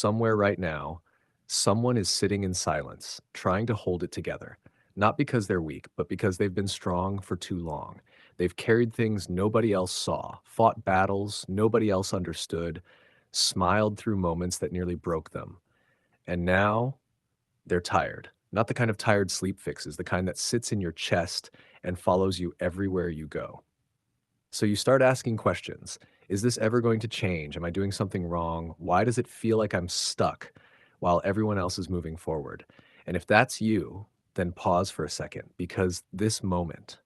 somewhere right now, someone is sitting in silence, trying to hold it together. Not because they're weak, but because they've been strong for too long. They've carried things nobody else saw, fought battles nobody else understood, smiled through moments that nearly broke them. And now they're tired. Not the kind of tired sleep fixes, the kind that sits in your chest and follows you everywhere you go. So you start asking questions. Is this ever going to change? Am I doing something wrong? Why does it feel like I'm stuck while everyone else is moving forward? And if that's you, then pause for a second because this moment,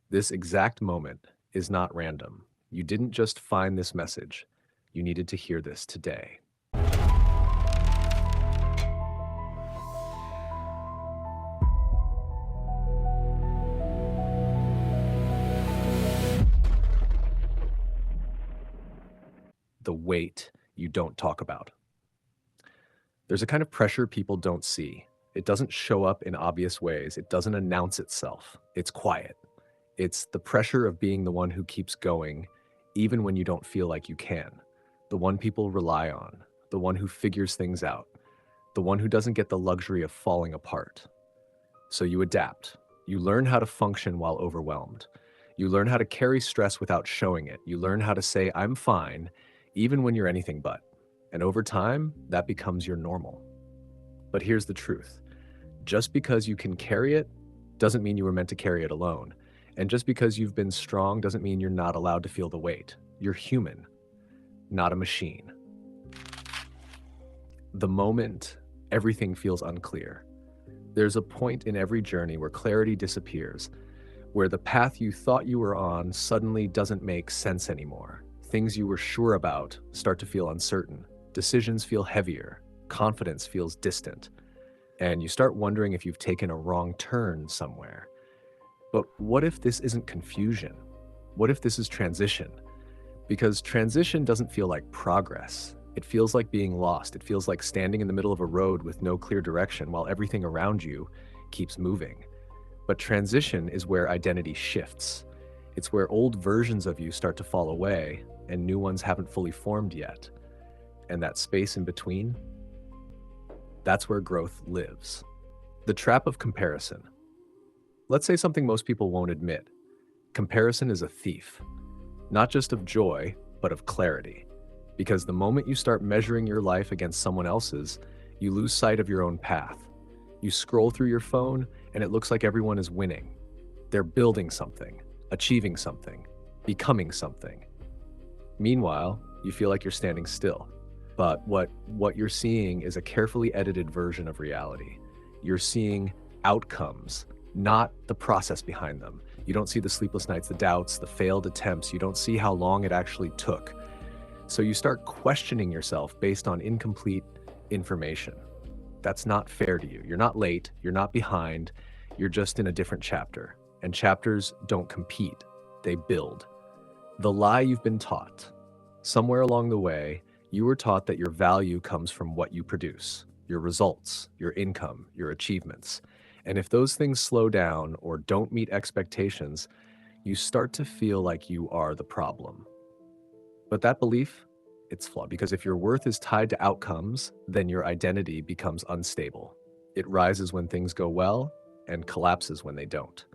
this exact moment, is not random. You didn't just find this message, you needed to hear this today. The weight you don't talk about. There's a kind of pressure people don't see. It doesn't show up in obvious ways. It doesn't announce itself. It's quiet. It's the pressure of being the one who keeps going, even when you don't feel like you can. The one people rely on, the one who figures things out, the one who doesn't get the luxury of falling apart. So you adapt. You learn how to function while overwhelmed. You learn how to carry stress without showing it. You learn how to say, I'm fine, even when you're anything but. And over time, that becomes your normal. But here's the truth. Just because you can carry it doesn't mean you were meant to carry it alone. And just because you've been strong doesn't mean you're not allowed to feel the weight. You're human, not a machine. The moment everything feels unclear, there's a point in every journey where clarity disappears, where the path you thought you were on suddenly doesn't make sense anymore. Things you were sure about start to feel uncertain. Decisions feel heavier. Confidence feels distant. And you start wondering if you've taken a wrong turn somewhere. But what if this isn't confusion? What if this is transition? Because transition doesn't feel like progress. It feels like being lost. It feels like standing in the middle of a road with no clear direction while everything around you keeps moving. But transition is where identity shifts. It's where old versions of you start to fall away and new ones haven't fully formed yet. And that space in between, that's where growth lives. The trap of comparison. Let's say something most people won't admit. Comparison is a thief, not just of joy, but of clarity. Because the moment you start measuring your life against someone else's, you lose sight of your own path. You scroll through your phone and it looks like everyone is winning. They're building something, achieving something, becoming something. Meanwhile, you feel like you're standing still. But what you're seeing is a carefully edited version of reality. You're seeing outcomes, not the process behind them. You don't see the sleepless nights, the doubts, the failed attempts. You don't see how long it actually took. So you start questioning yourself based on incomplete information. That's not fair to you. You're not late, you're not behind, you're just in a different chapter. And chapters don't compete, they build. The lie you've been taught. Somewhere along the way, you were taught that your value comes from what you produce, your results, your income, your achievements. And if those things slow down or don't meet expectations, you start to feel like you are the problem. But that belief, it's flawed because if your worth is tied to outcomes, then your identity becomes unstable. It rises when things go well and collapses when they don't.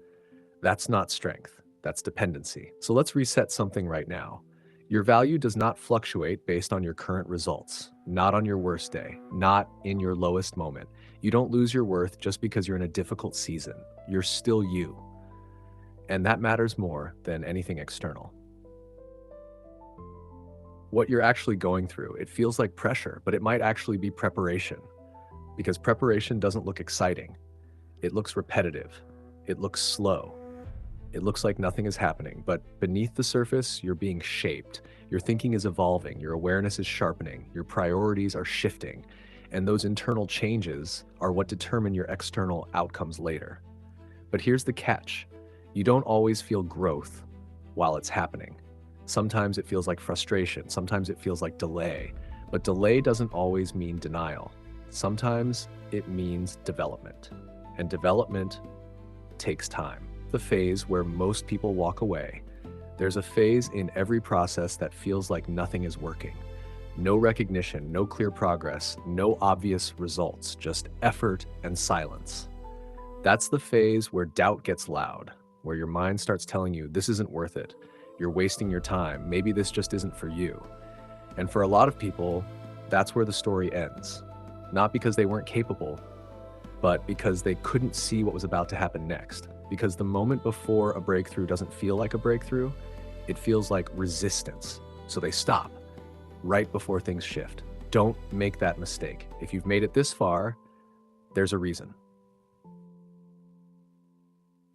That's not strength, that's dependency. So let's reset something right now. Your value does not fluctuate based on your current results, not on your worst day, not in your lowest moment. You don't lose your worth just because you're in a difficult season. You're still you. And that matters more than anything external. What you're actually going through, it feels like pressure, but it might actually be preparation. Because preparation doesn't look exciting. It looks repetitive. It looks slow. It looks like nothing is happening, but beneath the surface, you're being shaped. Your thinking is evolving, your awareness is sharpening, your priorities are shifting, and those internal changes are what determine your external outcomes later. But here's the catch. You don't always feel growth while it's happening. Sometimes it feels like frustration, sometimes it feels like delay, but delay doesn't always mean denial. Sometimes it means development, and development takes time. The phase where most people walk away. There's a phase in every process that feels like nothing is working. No recognition, no clear progress, no obvious results, just effort and silence. That's the phase where doubt gets loud, where your mind starts telling you this isn't worth it. You're wasting your time. Maybe this just isn't for you. And for a lot of people, that's where the story ends. Not because they weren't capable, but because they couldn't see what was about to happen next. Because the moment before a breakthrough doesn't feel like a breakthrough, it feels like resistance. So they stop right before things shift. Don't make that mistake. If you've made it this far, there's a reason.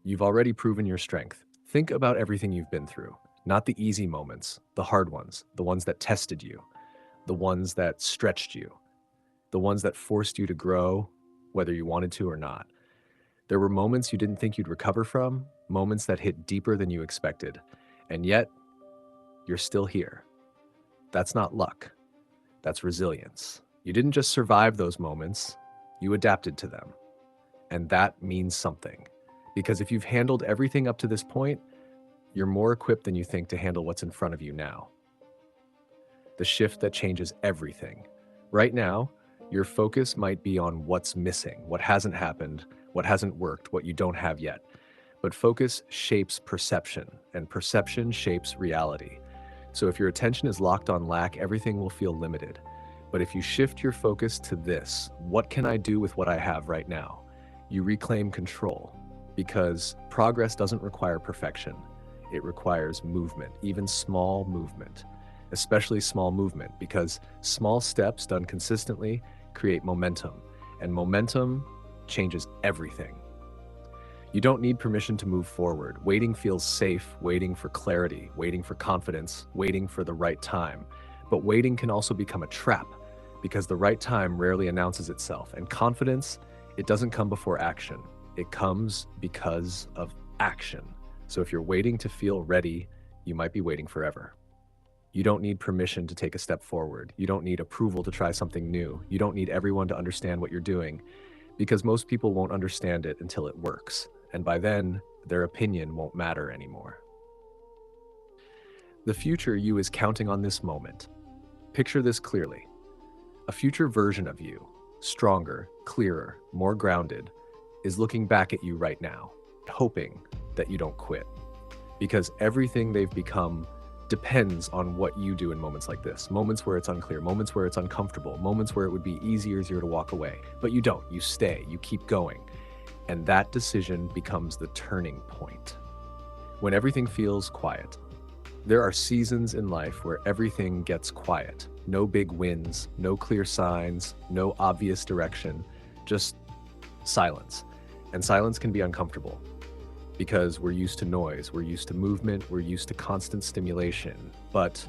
You've already proven your strength. Think about everything you've been through, not the easy moments, the hard ones, the ones that tested you, the ones that stretched you, the ones that forced you to grow, whether you wanted to or not. There were moments you didn't think you'd recover from, moments that hit deeper than you expected, and yet you're still here. That's not luck. That's resilience. You didn't just survive those moments, you adapted to them. And that means something. Because if you've handled everything up to this point, you're more equipped than you think to handle what's in front of you now. The shift that changes everything. Right now, your focus might be on what's missing, what hasn't happened, what hasn't worked, what you don't have yet. But focus shapes perception, and perception shapes reality. So if your attention is locked on lack, everything will feel limited. But if you shift your focus to this, what can I do with what I have right now? You reclaim control, because progress doesn't require perfection. It requires movement, even small movement, especially small movement, because small steps done consistently create momentum, and momentum changes everything. You don't need permission to move forward. Waiting feels safe, waiting for clarity, waiting for confidence, waiting for the right time. But waiting can also become a trap, because the right time rarely announces itself, and confidence, it doesn't come before action. It comes because of action. So if you're waiting to feel ready, you might be waiting forever. You don't need permission to take a step forward. You don't need approval to try something new. You don't need everyone to understand what you're doing, because most people won't understand it until it works. And by then, their opinion won't matter anymore. The future you is counting on this moment. Picture this clearly. A future version of you, stronger, clearer, more grounded, is looking back at you right now, hoping that you don't quit. Because everything they've become depends on what you do in moments like this. Moments where it's unclear, moments where it's uncomfortable, moments where it would be easier to walk away. But you don't, you stay, you keep going. And that decision becomes the turning point. When everything feels quiet. There are seasons in life where everything gets quiet. No big wins, no clear signs, no obvious direction, just silence. And silence can be uncomfortable because we're used to noise, we're used to movement, we're used to constant stimulation. But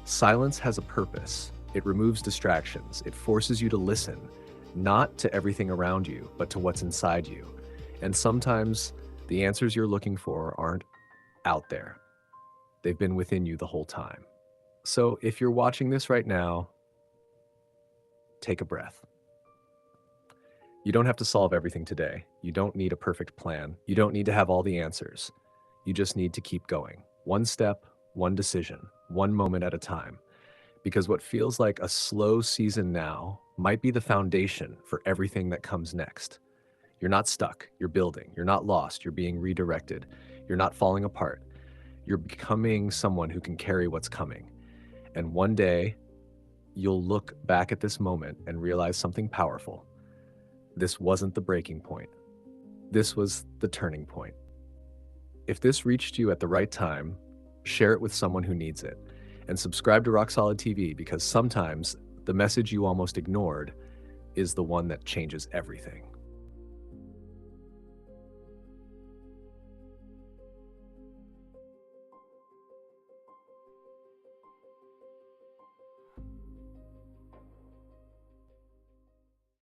silence has a purpose. It removes distractions. It forces you to listen, not to everything around you, but to what's inside you. And sometimes the answers you're looking for aren't out there. They've been within you the whole time. So if you're watching this right now, take a breath. You don't have to solve everything today. You don't need a perfect plan. You don't need to have all the answers. You just need to keep going. One step, one decision, one moment at a time. Because what feels like a slow season now might be the foundation for everything that comes next. You're not stuck, you're building. You're not lost, you're being redirected. You're not falling apart. You're becoming someone who can carry what's coming. And one day, you'll look back at this moment and realize something powerful. This wasn't the breaking point. This was the turning point. If this reached you at the right time, share it with someone who needs it. And subscribe to Rock Solid TV, because sometimes the message you almost ignored is the one that changes everything.